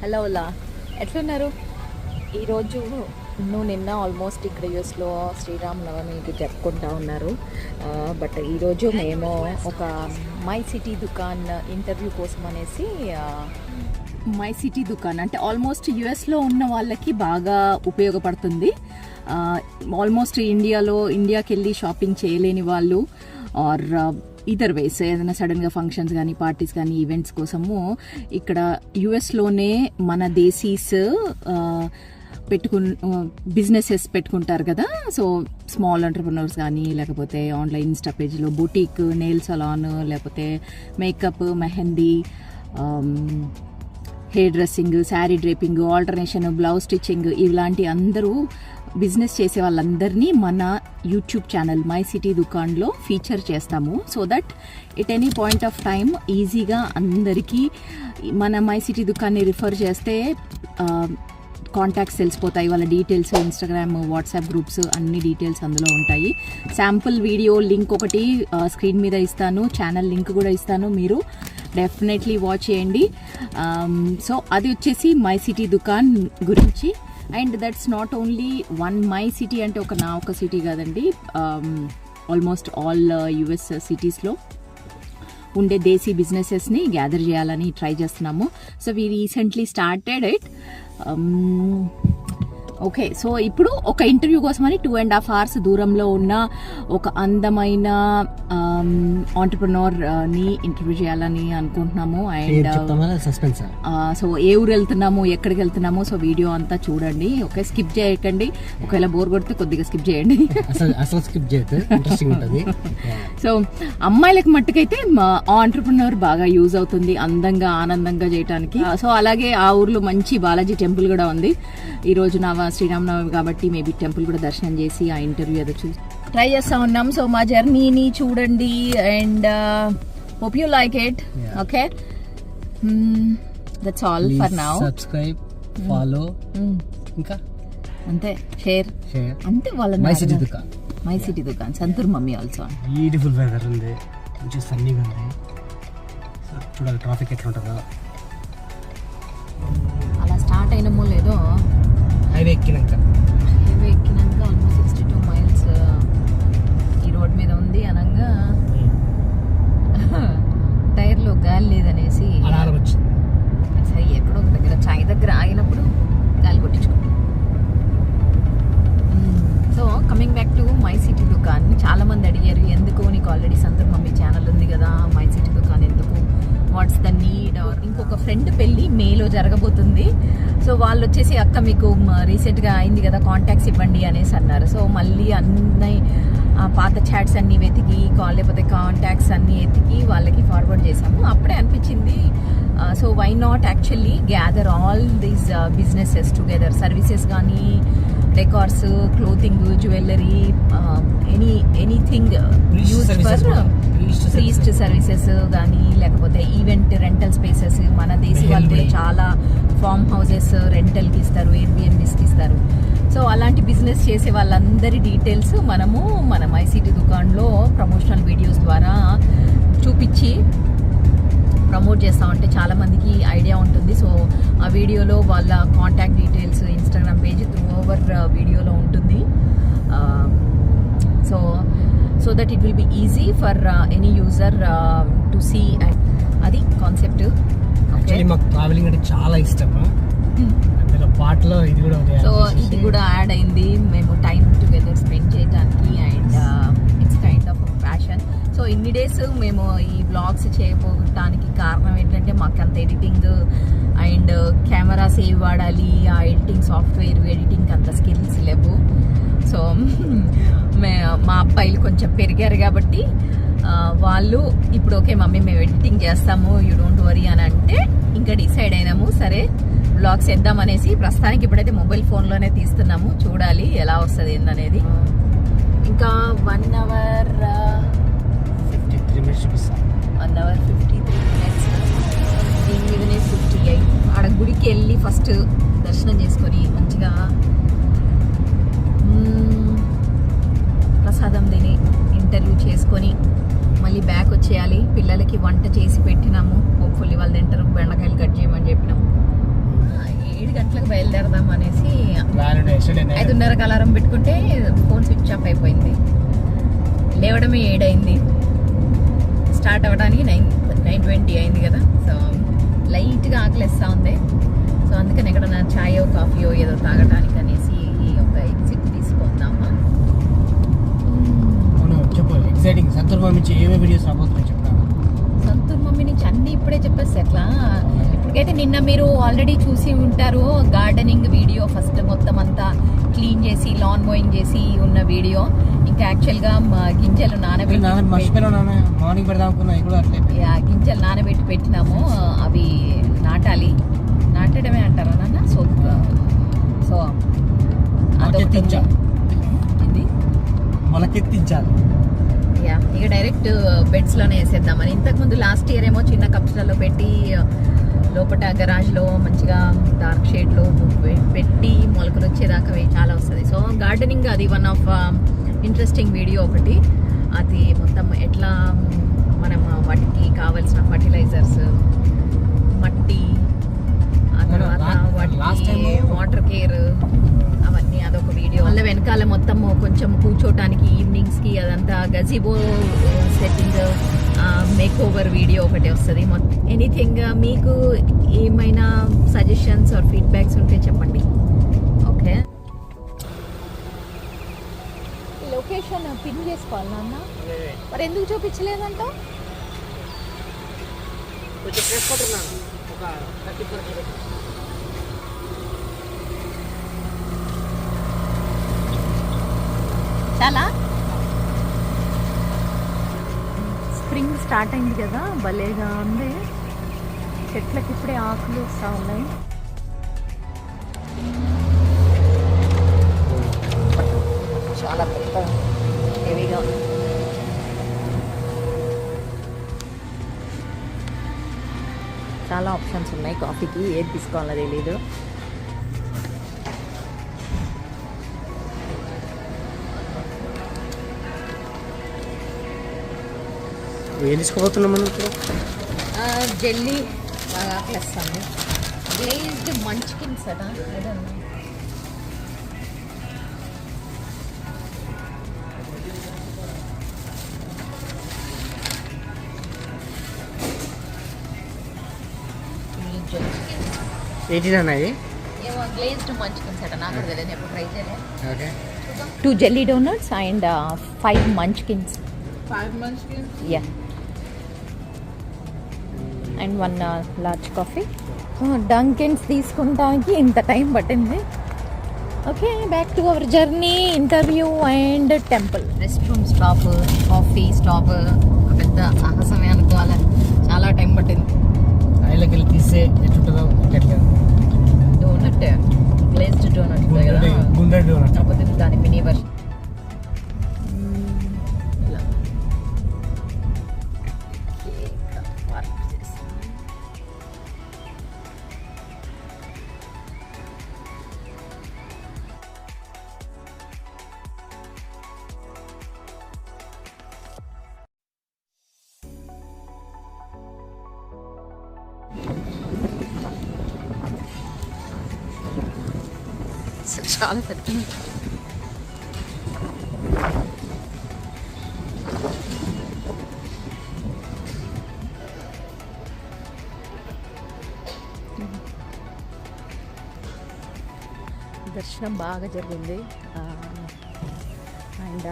Hello Ola, ఎట్లున్నారు? ఈరోజు నిన్న ఆల్మోస్ట్ ఇక్కడ యూఎస్లో శ్రీరామనవమికి జరుపుకుంటూ ఉన్నారు. బట్ ఈరోజు మేము ఒక మై సిటీ దుకాన్ ఇంటర్వ్యూ కోసం అనేసి మై సిటీ దుకాన్ అంటే ఆల్మోస్ట్ యుఎస్లో ఉన్న వాళ్ళకి బాగా ఉపయోగపడుతుంది. ఆల్మోస్ట్ ఇండియాకి వెళ్ళి షాపింగ్ చేయలేని వాళ్ళు ఆర్ ఇదర్ వేస్ ఏదైనా సడన్గా ఫంక్షన్స్ కానీ పార్టీస్ కానీ ఈవెంట్స్ కోసము ఇక్కడ యుఎస్లోనే మన దేశీస్ బిజినెసెస్ పెట్టుకుంటారు కదా. సో స్మాల్ ఎంటర్ప్రెన్యూర్స్ కానీ లేకపోతే ఆన్లైన్ ఇన్స్టా పేజ్లో బొటీక్, నెయిల్ సలాన్, లేకపోతే makeup, mehndi, hair dressing, sari draping, alternation, blouse stitching ఇలాంటి అందరూ బిజినెస్ చేసే వాళ్ళందరినీ మన యూట్యూబ్ ఛానల్ మై సిటీ దుకాన్లో ఫీచర్ చేస్తాము. So that at any point of time ఈజీగా అందరికీ మన మై సిటీ దుకాన్ని రిఫర్ చేస్తే కాంటాక్ట్స్ తెలిసిపోతాయి, వాళ్ళ డీటెయిల్స్, ఇన్స్టాగ్రామ్, వాట్సాప్ గ్రూప్స్ అన్ని డీటెయిల్స్ అందులో ఉంటాయి. శాంపుల్ వీడియో లింక్ ఒకటి స్క్రీన్ మీద ఇస్తాను, ఛానల్ లింక్ కూడా ఇస్తాను, మీరు డెఫినెట్లీ వాచ్ చేయండి. సో అది వచ్చేసి మై సిటీ దుకాన్ గురించి. And that's not only one my city అంటే ఒక సిటీ కాదండి, ఆల్మోస్ట్ ఆల్ యుఎస్ సిటీస్లో ఉండే దేశీ బిజినెసెస్ని గ్యాదర్ చేయాలని ట్రై చేస్తున్నాము. So we recently started it. Okay, so ఇప్పుడు ఒక ఇంటర్వ్యూ కోసమని 2.5 hours దూరంలో ఉన్న ఒక అందమైన ఆంటర్ప్రెన్యూర్ ని ఇంటర్వ్యూ చేయాలని అనుకుంటున్నాము. అండ్ సో ఏ ఊరు వెళ్తున్నాము, ఎక్కడికి వెళ్తున్నాము, సో వీడియో అంతా చూడండి. ఓకే, స్కిప్ చేయకండి. ఒకవేళ బోర్ కొడితే కొద్దిగా స్కిప్ చేయండి. సో అమ్మాయిలకు మట్టుకైతే ఆంటర్ప్రెన్యూర్ బాగా యూజ్ అవుతుంది అందంగా ఆనందంగా చేయడానికి. సో అలాగే ఆ ఊర్లో మంచి బాలాజీ టెంపుల్ కూడా ఉంది. ఈ రోజు శ్రీరామనవమి కాబట్టి మేబీ టెంపుల్ కూడా దర్శనం చేసి ఆ ఇంటర్వ్యూ ఏదో చూసి ట్రై చేస్తా ఉన్నాం. సో మా జర్నీని చూడండి and hope you like it. Okay, that's all for now. Subscribe, follow, ఇంకా అంతే, షేర్ అంతే. వాళ్ళ my city Dukan Santoor mummy also. Beautiful weather ఉంది, మంచి సన్నీగా ఉంది. చూడాలి ట్రాఫిక్ ఎట్లా ఉంటుందో. అలా స్టార్ట్ అయినమో లేదో హైవే ఎక్కినాక ఆల్మోస్ట్ 62 miles ఈ రోడ్ మీద ఉంది అనగా టైర్లో గాలి లేదనేసి అలారం వచ్చింది. సరే ఎక్కడో ఒక దగ్గర చాయ్ దగ్గర ఆగినప్పుడు గాలి కొట్టించుకుంటాం. So coming back to my city Dukan. చాలా మంది అడిగారు, ఎందుకు నీకు ఆల్రెడీ సంతూర్ మమ్మీ ఛానల్ ఉంది కదా, మై సిటీ దుకాన్ ఎందుకు, వాట్స్ ద నీడ్. ఇంకొక ఫ్రెండ్ పెళ్ళి మేలో జరగబోతుంది. సో వాళ్ళు వచ్చేసి అక్క మీకు రీసెంట్గా అయింది కదా, కాంటాక్ట్స్ ఇవ్వండి అనేసి అన్నారు. సో మళ్ళీ అన్ని పాత చాట్స్ అన్నీ వెతికి లేకపోతే కాంటాక్ట్స్ అన్నీ ఎతికి వాళ్ళకి ఫార్వర్డ్ చేసాము. అప్పుడే అనిపించింది, so why not actually gather all these businesses together. Services కానీ, decors, clothing, jewellery, anything use for priest services కానీ, లేకపోతే ఈవెంట్ రెంటల్ స్పేసెస్. మన దేశీ వాళ్ళు కూడా చాలా ఫామ్ హౌసెస్ రెంటల్కి ఇస్తారు, ఎయిర్బిఎన్బిస్కి ఇస్తారు. సో అలాంటి బిజినెస్ చేసే వాళ్ళందరి డీటెయిల్స్ మనము మన మై సిటీ దుకాన్లో ప్రమోషనల్ వీడియోస్ ద్వారా చూపించి ప్రమోట్ చేస్తామంటే చాలామందికి ఐడియా ఉంటుంది. సో ఆ వీడియోలో వాళ్ళ contact details, Instagram page through over వీడియోలో ఉంటుంది. So that it will be easy for any user to see. అది కాన్సెప్ట్. మాకు ట్రావెలింగ్ అంటే చాలా ఇష్టం. పాటలో ఇది కూడా, సో ఇది కూడా యాడ్ అయింది మేము టైం టుగెదర్ స్పెండ్ చేయడానికి. And it's kind of passion. So ఇన్ని డేస్ మేము ఈ బ్లాగ్స్ చేయడానికి కారణం ఏంటంటే మాకు అంత ఎడిటింగ్ అండ్ కెమెరాస్ ఏవి వాడాలి, ఆ ఎడిటింగ్ సాఫ్ట్వేర్ ఎడిటింగ్ అంత స్కిల్స్ లేవు. సో మా అబ్బాయిలు కొంచెం పెరిగారు కాబట్టి వాళ్ళు ఇప్పుడు ఓకే మమ్మీ మేము ఎడిటింగ్ చేస్తాము, యూ డోంట్ వరీ అని అంటే ఇంకా డిసైడ్ అయినాము, సరే బ్లాగ్స్ వేద్దామనేసి. ప్రస్తుతానికి ఇప్పుడైతే మొబైల్ ఫోన్లోనే తీస్తున్నాము, చూడాలి ఎలా వస్తుంది ఏందనేది. ఇంకా 1 hour 53 minutes చూపిస్తాను. 1 hour 53 minutes. దీని మీదనే 58. ఆడ గుడికి వెళ్ళి ఫస్ట్ దర్శనం చేసుకొని మంచిగా ప్రసాదం తిని ఇంటర్వ్యూ చేసుకొని మళ్ళీ బ్యాక్ వచ్చేయాలి. పిల్లలకి వంట చేసి పెట్టినాము, హోప్ఫుల్లీ వాళ్ళు తింటారు. బెండకాయలు కట్ చేయమని చెప్పినాము. బయలుదేరదాం అనేసి ప్లాన్ 5:30కి అలారం పెట్టుకుంటే ఫోన్ స్విచ్ ఆఫ్ అయిపోయింది. లేవడమే 7 అయింది, స్టార్ట్ అవ్వడానికి 9:20 అయింది కదా. సో లైట్గా ఆకలిస్తూ ఉంది. సో అందుకని ఎక్కడన్నా ఛాయో కాఫీయో ఏదో తాగడానికి అనేసి ఒక ఎగ్జిట్ తీసుకుందామా. చెప్పు ఎక్సైటింగ్ సంతూర్ మమ్మీ నుంచి ఏమేమి వీడియోస్ రాబోతున్నాయి చెప్తాను. సంతూర్ మమ్మీ నుంచి అన్నీ ఇప్పుడే చెప్పేస్తే ఎట్లా. ఇప్పటికైతే నిన్న మీరు ఆల్రెడీ చూసి ఉంటారు గార్డెనింగ్ వీడియో. ఫస్ట్ మొత్తం అంతా క్లీన్ చేసి లాన్ మోయింగ్ చేసి ఉన్న వీడియో. ఇంకా యాక్చువల్గా గింజలు మార్నింగ్ పెడదాం గింజలు నానబెట్టి పెట్టినాము. అవి నాటాలి, నాటడమే అంటారా నాన్న. సో అదొకటి మొలకెత్తించాలి. యా, ఇక డైరెక్ట్ బెడ్స్లోనే వేసేద్దామని. ఇంతకుముందు లాస్ట్ ఇయర్ ఏమో చిన్న కప్స్లలో పెట్టి లోపల గరాజ్లో మంచిగా డార్క్ షేడ్లో పెట్టి మొలకలు వచ్చేదాకా చాలా వస్తుంది. సో గార్డెనింగ్ అది వన్ ఆఫ్ ఇంట్రెస్టింగ్ వీడియో ఒకటి. అది మొత్తం ఎట్లా మనం వాటికి కావాల్సిన ఫర్టిలైజర్స్, మట్టి, ఆ తర్వాత వాటికి వాటర్ కేర్ అవన్నీ అదొక వీడియో. మళ్ళీ వెనకాల మొత్తం కొంచెం కూర్చోటానికి ఈవినింగ్స్కి అదంతా గజిబో సెట్టింగ్ మేక్ ఓవర్ వీడియో ఒకటి వస్తుంది. ఎనీథింగ్ మీకు ఏమైనా సజెషన్స్ ఆర్ ఫీడ్బ్యాక్స్ ఉంటే చెప్పండి. ఓకే, లొకేషన్ పిన్ చేసుకోవాలి నాన్న. మరి ఎందుకు చూపించలేదంట? చాలా స్ప్రింగ్ స్టార్ట్ అయింది కదా, భలేగా ఉంది. చెట్లకి ఇప్పుడే ఆకులు వస్తూ ఉన్నాయి. చాలా పెద్ద హెవీగా ఉంది. చాలా ఆప్షన్స్ ఉన్నాయి కాఫీకి, ఏది తీసుకోవాలో తెలీదు. ఏం తీసుకోబోతున్నాం మనం ఇప్పుడు? జెల్లీ బాగా ఆకలిస్తుంది. గ్లేజ్డ్ మంచ్కిన్స్ అట ఏదన్నా. ఏమో గ్లేజ్డ్ మంచ్కిన్స్ అట, నాకు తెలియదు, ఎప్పుడు ట్రై చేయలేదు. Okay, 2 jelly donuts and 5 munchkins. 5 munchkins? Yeah. And 1 large coffee. డంకిన్స్ తీసుకుంటానికి ఇంత టైం పట్టింది. Okay, back to our journey. Interview and temple. Rest room stop, coffee stop, ఒక పెద్ద సాహసమే అనుకోవాలి. చాలా టైం పట్టింది. ఆయిల్కి వెళ్ళి తీసే ఎట్లుంటుందో డోనట్, గ్లేజ్డ్ డోనట్ కదా, గుండె డోనట్, కాకపోతే దాని మినీ వర్షన్. చాలా పెద్ద. దర్శనం బాగా జరిగింది. అండ్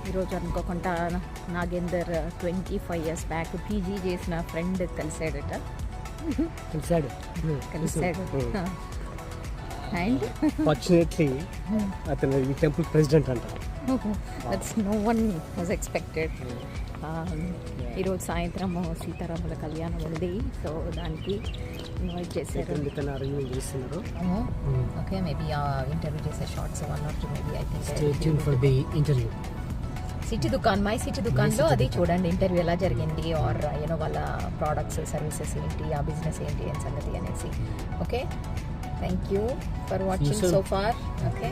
ఈరోజు అనుకోకుండా నాగేందర్ 25 years బ్యాక్ పీజీ చేసిన ఫ్రెండ్ కలిసాడట. అండ్ ఫార్చునేట్లీ అతను ఈ టెంపుల్ ప్రెసిడెంట్ అంట. That's no one was expected. ఈరోజు సాయంత్రం సీతారాముల కళ్యాణం ఉంది, సో దానికి ఇన్వైట్ చేశారు. ఓకే, మేబీ ఇంటర్వ్యూ చేసే shorts 1 or 2 maybe. I think for the interview city Dukan, my city దుకాన్లో అది చూడండి ఇంటర్వ్యూ ఎలా జరిగింది, ఆర్ యూనో వాళ్ళ ప్రోడక్ట్స్ సర్వీసెస్ ఏంటి, ఆ బిజినెస్ ఏంటి అని సంగతి అనేసి. Okay, thank you for watching so far. Okay,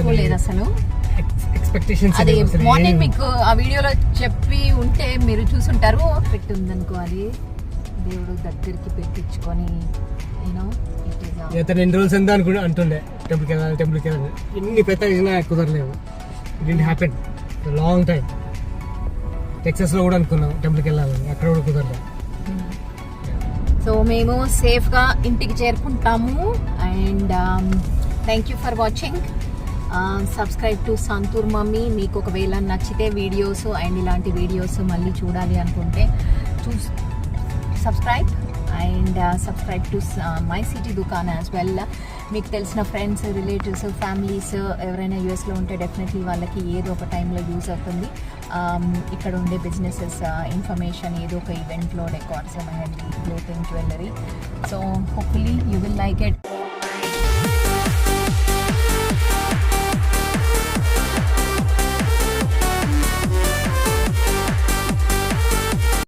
అనుకోలేదు అసలు. ఎక్స్పెక్టేషన్స్ అది మార్నింగ్ మీకు ఆ వీడియోలో చెప్పి ఉంటే మీరు చూసుంటారు. పెట్టి ఉందనుకో, అది దేవుడు దగ్గరికి పెట్టించుకొని యూనో ఇతను ఎన్ని రోజులు ఎంత అనుకుంటే అంటుండే టెంపుల్కి వెళ్ళాలి ఎన్ని ప్రయత్నించినా కుదరలేదు. It did happen long time. టెక్సస్లో కూడా అనుకున్నాం టెంపుల్కి వెళ్ళాలని, అక్కడ కూడా కుదరలేదు. సో మేము సేఫ్గా ఇంటికి చేరుకుంటాము. And thank you for watching. Subscribe to Santoor mummy. మీకు ఒకవేళ నచ్చితే వీడియోస్ అండ్ ఇలాంటి వీడియోస్ మళ్ళీ చూడాలి అనుకుంటే subscribe and subscribe to my city దుకాన్ యాజ్ వెల్. మీకు తెలిసిన ఫ్రెండ్స్, రిలేటివ్స్, ఫ్యామిలీస్ ఎవరైనా యూఎస్లో ఉంటే డెఫినెట్లీ వాళ్ళకి ఏదో ఒక టైంలో యూజ్ అవుతుంది. ఇక్కడ ఉండే బిజినెసెస్ ఇన్ఫర్మేషన్, ఏదో ఒక ఈవెంట్లో decors, mehndi, clothing, jewellery. So hopefully you will like it.